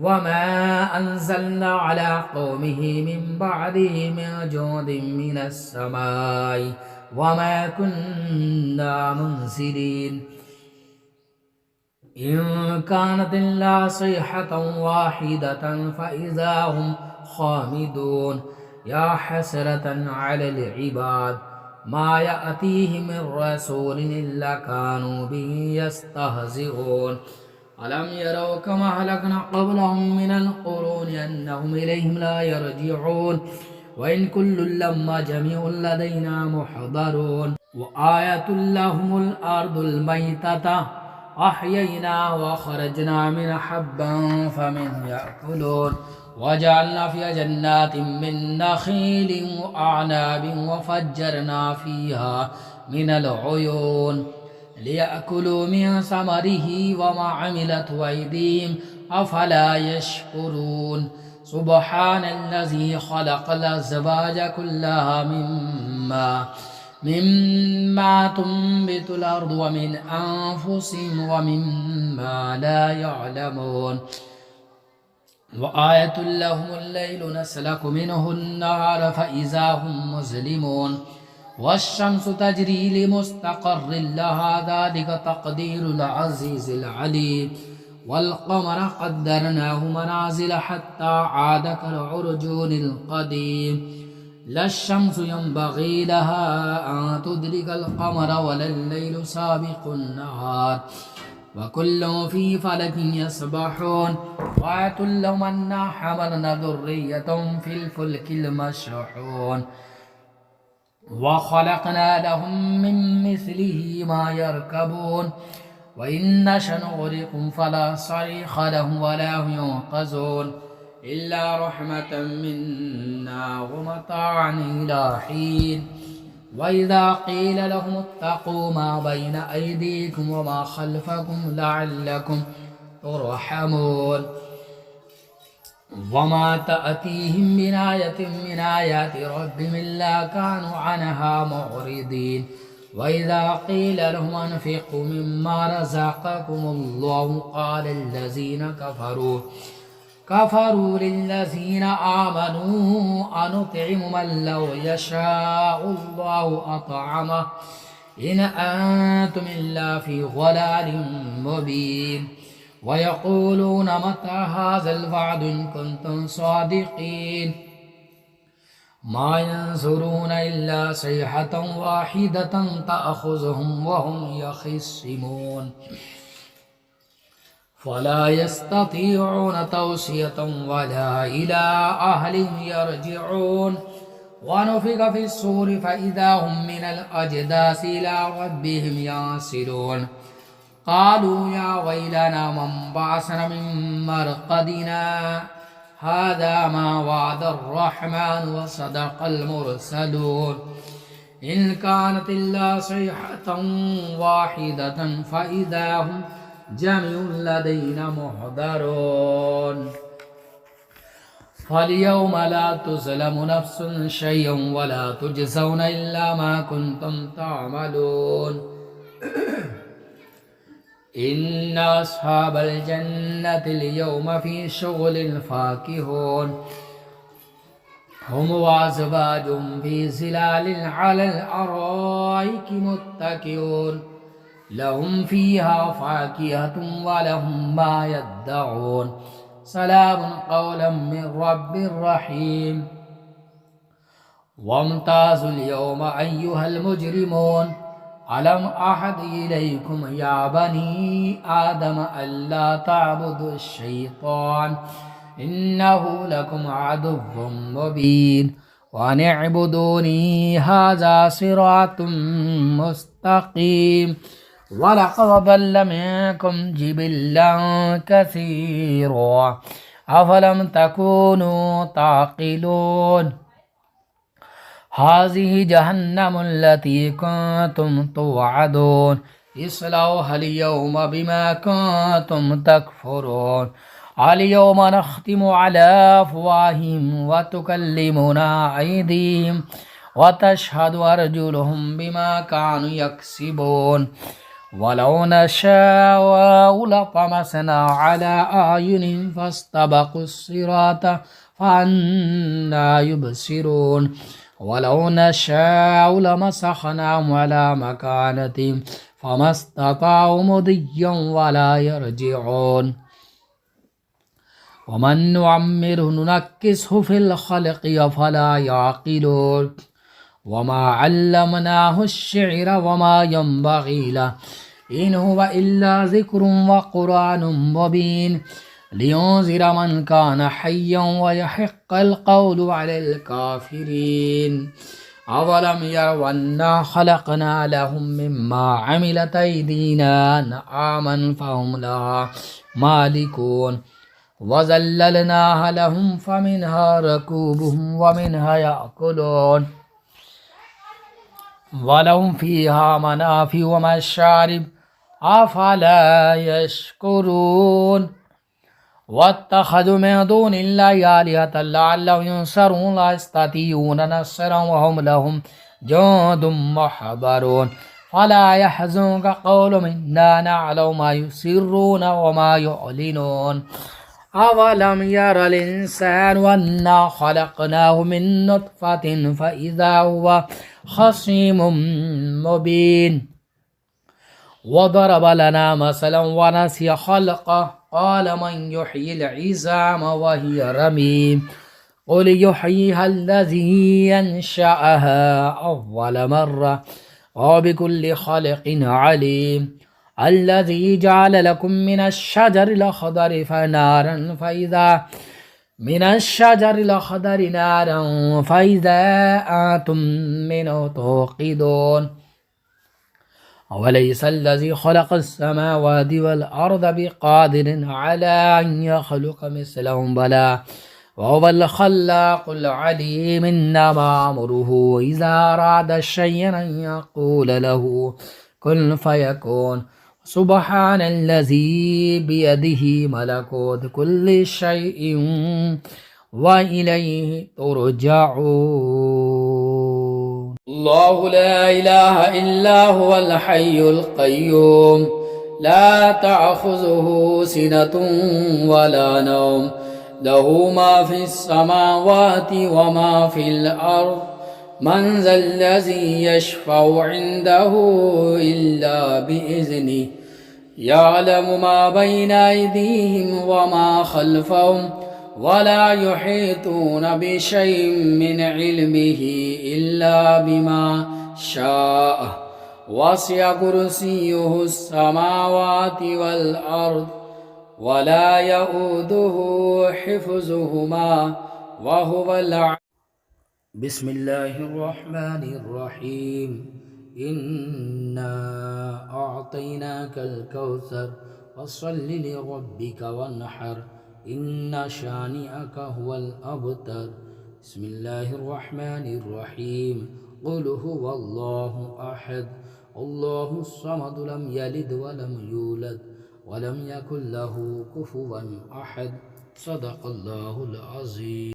وما أنزلنا على قومه من بعده من جند من السماء وما كنا منزلين إن كانت إلا صيحة واحدة فإذا هم خامدون يا حسرة على العباد ما يأتيهم من رسول إلا كانوا به يستهزئون ألم يروا كما أهلكنا قبلهم من القرون أنهم إليهم لا يرجعون وإن كل لما جميع لدينا محضرون وآية لهم الأرض الميتة أحيينا وخرجنا من حبا فمنه يأكلون وجعلنا فيها جنات من نخيل وأعناب وفجرنا فيها من العيون ليأكلوا من ثمره وما عملت أيديهم أفلا يشكرون سبحان الذي خلق الأزواج كلها مما تنبت الأرض ومن أنفسهم ومما لا يعلمون وآية لهم الليل نسلك منه النهار فإذا هم مظلمون والشمس تجري لمستقر لها ذلك تقدير العزيز العليم والقمر قدرناه منازل حتى عاد كالعرجون القديم لا الشمس ينبغي لها أن تدرك القمر ولا الليل سابق النهار وكل في فلك يسبحون وآية لهم أنا حملنا ذرية في الفلك المشحون وخلقنا لهم من مثله ما يركبون وإن نشأ نغرقهم فلا صريخ لهم ولا هم ينقذون إلا رحمة منا ومتاعا إلى حين وإذا قيل لهم اتقوا ما بين أيديكم وما خلفكم لعلكم ترحمون وما تأتيهم من آية من آيات ربهم إلا كانوا عنها معرضين وإذا قيل لهم أنفقوا مما رزقكم الله قال الذين كفروا للذين آمنوا أنطعم من لو يشاء الله أطعمه إن أنتم إلا في ضلال مبين ويقولون متى هذا الوعد إن كنتم صادقين ما ينظرون إلا صيحة واحدة تأخذهم وهم يخصمون فلا يستطيعون توصية ولا إلى أهلهم يرجعون ونفخ في الصور فإذا هم من الأجداث إلى ربهم ينسلون قالوا يا ويلنا من بعثنا من مرقدنا هذا ما وعد الرحمن وصدق المرسلون إن كانت إلا صيحة واحدة فإذا هم جميع لدينا محضرون فاليوم لا تظلم نفس شيئا ولا تجزون إلا ما كنتم تعملون إن أصحاب الجنة اليوم في شغل فاكهون هم وأزواجهم في ظلال على الأرائك متكئون لهم فيها فاكهة ولهم ما يدعون سلام قولا من رب رحيم وامتازوا اليوم أيها المجرمون ألم أحد إليكم يا بني آدم ألا تعبدوا الشيطان إنه لكم عدو مبين وأن اعبدوني هذا صراط مستقيم ولقد ضل منكم جبلا كثيرا أفلم تكونوا تعقلون هذه جهنم التي كنتم توعدون اصلوها اليوم بما كنتم تكفرون اليوم نختم على أفواههم وتكلمنا أيديهم وتشهد أرجلهم بما كانوا يكسبون ولو نشاء لطمسنا على أعينهم فاستبقوا الصراط فأنى يبصرون ولو نشاء لمسخناهم على مكانتهم فما استطاعوا مضيا ولا يرجعون ومن نعمره ننكسه في الخلق أفلا يعقلون وما علمناه الشعر وما ينبغي له إن هو إلا ذكر وقرآن مبين لينذر من كان حيا ويحق القول على الكافرين أولم يروا أنا خلقنا لهم مما عملت أيدينا أنعاما فهم لها مالكون وذللناها لهم فمنها ركوبهم ومنها يأكلون ولهم فيها منافع ومشارب أفلا يشكرون واتخذوا من دون الله آلهة لعلهم ينصرون لا يستطيعون نصرا وهم لهم جند محضرون فلا يحزنك قولهم إنا نعلم ما يسرون وما يعلنون أولم ير الإنسان أنا خلقناه من نطفة فإذا هو خصيم مبين وضرب لنا مثلا ونسي خلقه قال من يحيي العظام وهي رميم قل يحييها الذي ينشأها أول مرة وبكل خلق عليم الذي جعل لكم من الشجر الأخضر فنارا فإذا أنتم منه توقدون أوليس الذي خلق السماوات والأرض بقادر على أن يخلق مثلهم بلى وهو الخلاق العليم إنما أمره إذا أراد شيئا أن يقول له كن فيكون سبحان الذي بيده ملكوت كل شيء وإليه ترجعون الله لا إله إلا هو الحي القيوم لا تأخذه سنة ولا نوم له ما في السماوات وما في الأرض من ذا الذي يشفع عنده إلا بإذنه يعلم ما بين أيديهم وما خلفهم ولا يحيطون بشيء من علمه إلا بما شاء وسع كرسيه السماوات والأرض ولا يؤوده حفظهما وهو بسم الله الرحمن الرحيم إنا أعطيناك الكوثر فصل لربك وانحر إن شانئك هو الأبتر بسم الله الرحمن الرحيم قل هو الله أحد الله الصمد لم يلد ولم يولد ولم يكن له كفوا أحد صدق الله العظيم.